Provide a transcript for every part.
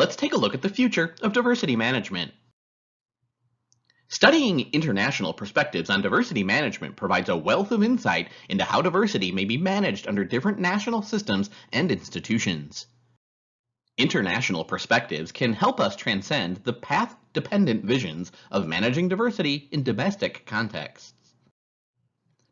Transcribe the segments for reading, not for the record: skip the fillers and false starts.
let's take a look at the future of diversity management. Studying international perspectives on diversity management provides a wealth of insight into how diversity may be managed under different national systems and institutions. International perspectives can help us transcend the path-dependent visions of managing diversity in domestic contexts.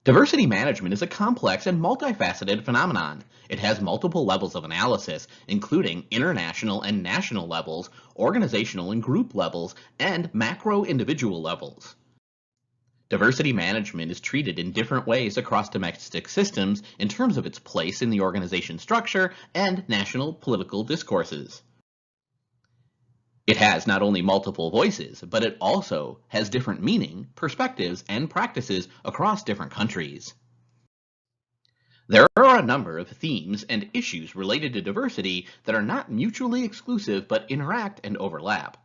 Diversity management is a complex and multifaceted phenomenon. It has multiple levels of analysis, including international and national levels, organizational and group levels, and macro-individual levels. Diversity management is treated in different ways across domestic systems in terms of its place in the organization structure and national political discourses. It has not only multiple voices, but it also has different meaning, perspectives, and practices across different countries. There are a number of themes and issues related to diversity that are not mutually exclusive but interact and overlap.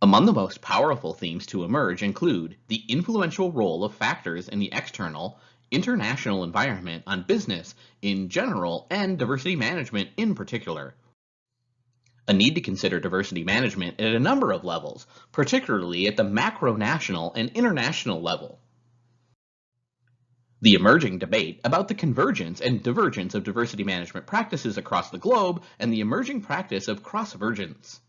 Among the most powerful themes to emerge include the influential role of factors in the external, international environment on business in general and diversity management in particular. A need to consider diversity management at a number of levels, particularly at the macro-national and international level. The emerging debate about the convergence and divergence of diversity management practices across the globe and the emerging practice of cross-vergence.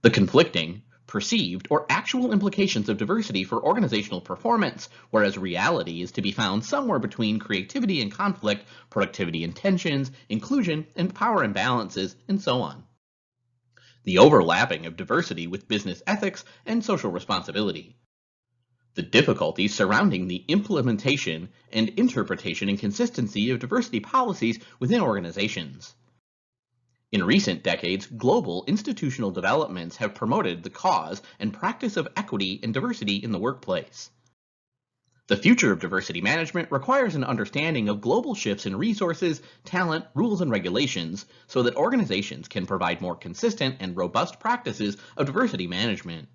The conflicting, perceived, or actual implications of diversity for organizational performance, whereas reality is to be found somewhere between creativity and conflict, productivity and tensions, inclusion and power imbalances, and so on. The overlapping of diversity with business ethics and social responsibility. The difficulties surrounding the implementation and interpretation and consistency of diversity policies within organizations. In recent decades, global institutional developments have promoted the cause and practice of equity and diversity in the workplace. The future of diversity management requires an understanding of global shifts in resources, talent, rules, and regulations so that organizations can provide more consistent and robust practices of diversity management.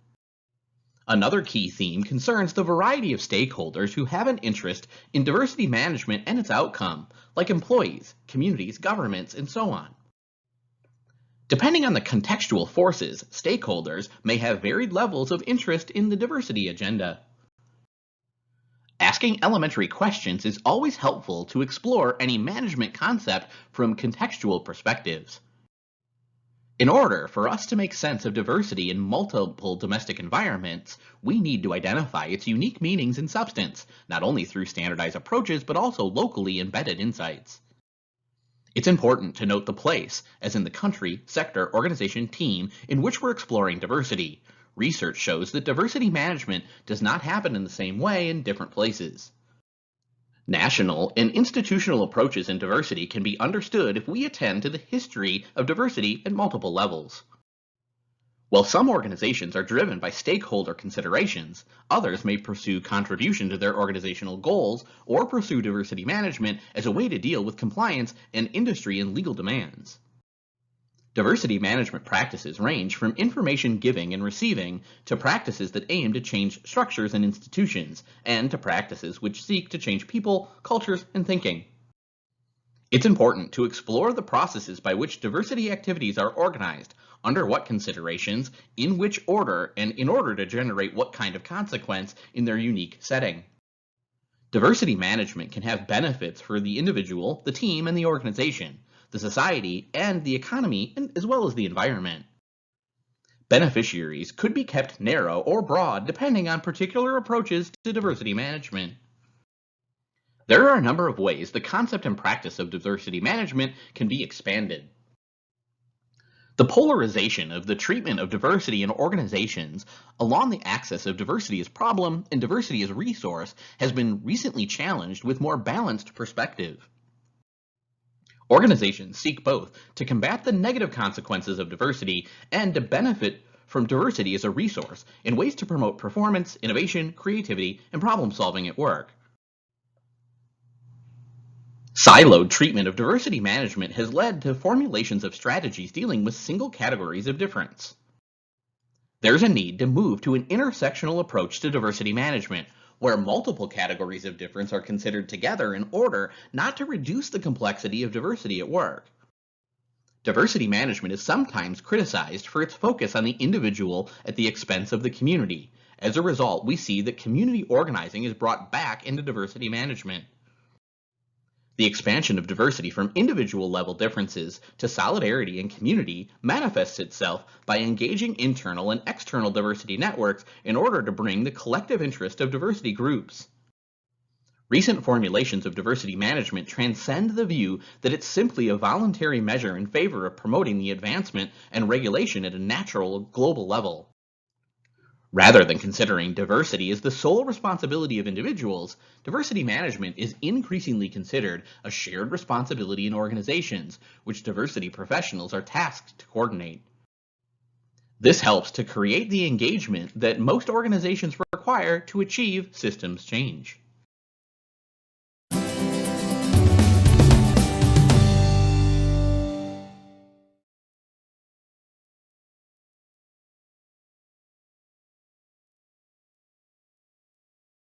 Another key theme concerns the variety of stakeholders who have an interest in diversity management and its outcome, like employees, communities, governments, and so on. Depending on the contextual forces, stakeholders may have varied levels of interest in the diversity agenda. Asking elementary questions is always helpful to explore any management concept from contextual perspectives. In order for us to make sense of diversity in multiple domestic environments, we need to identify its unique meanings and substance, not only through standardized approaches but also locally embedded insights. It's important to note the place, as in the country, sector, organization, team, in which we're exploring diversity. Research shows that diversity management does not happen in the same way in different places. National and institutional approaches in diversity can be understood if we attend to the history of diversity at multiple levels. While some organizations are driven by stakeholder considerations, others may pursue contribution to their organizational goals or pursue diversity management as a way to deal with compliance and industry and legal demands. Diversity management practices range from information giving and receiving to practices that aim to change structures and institutions, and to practices which seek to change people, cultures, and thinking. It's important to explore the processes by which diversity activities are organized, under what considerations, in which order, and in order to generate what kind of consequence in their unique setting. Diversity management can have benefits for the individual, the team, and the organization, the society, and the economy, as well as the environment. Beneficiaries could be kept narrow or broad depending on particular approaches to diversity management. There are a number of ways the concept and practice of diversity management can be expanded. The polarization of the treatment of diversity in organizations along the axis of diversity as problem and diversity as resource has been recently challenged with more balanced perspective. Organizations seek both to combat the negative consequences of diversity and to benefit from diversity as a resource in ways to promote performance, innovation, creativity, and problem solving at work. Siloed treatment of diversity management has led to formulations of strategies dealing with single categories of difference. There's a need to move to an intersectional approach to diversity management, where multiple categories of difference are considered together in order not to reduce the complexity of diversity at work. Diversity management is sometimes criticized for its focus on the individual at the expense of the community. As a result, we see that community organizing is brought back into diversity management. The expansion of diversity from individual level differences to solidarity and community manifests itself by engaging internal and external diversity networks in order to bring the collective interest of diversity groups. Recent formulations of diversity management transcend the view that it's simply a voluntary measure in favor of promoting the advancement and regulation at a natural global level. Rather than considering diversity as the sole responsibility of individuals, diversity management is increasingly considered a shared responsibility in organizations, which diversity professionals are tasked to coordinate. This helps to create the engagement that most organizations require to achieve systems change.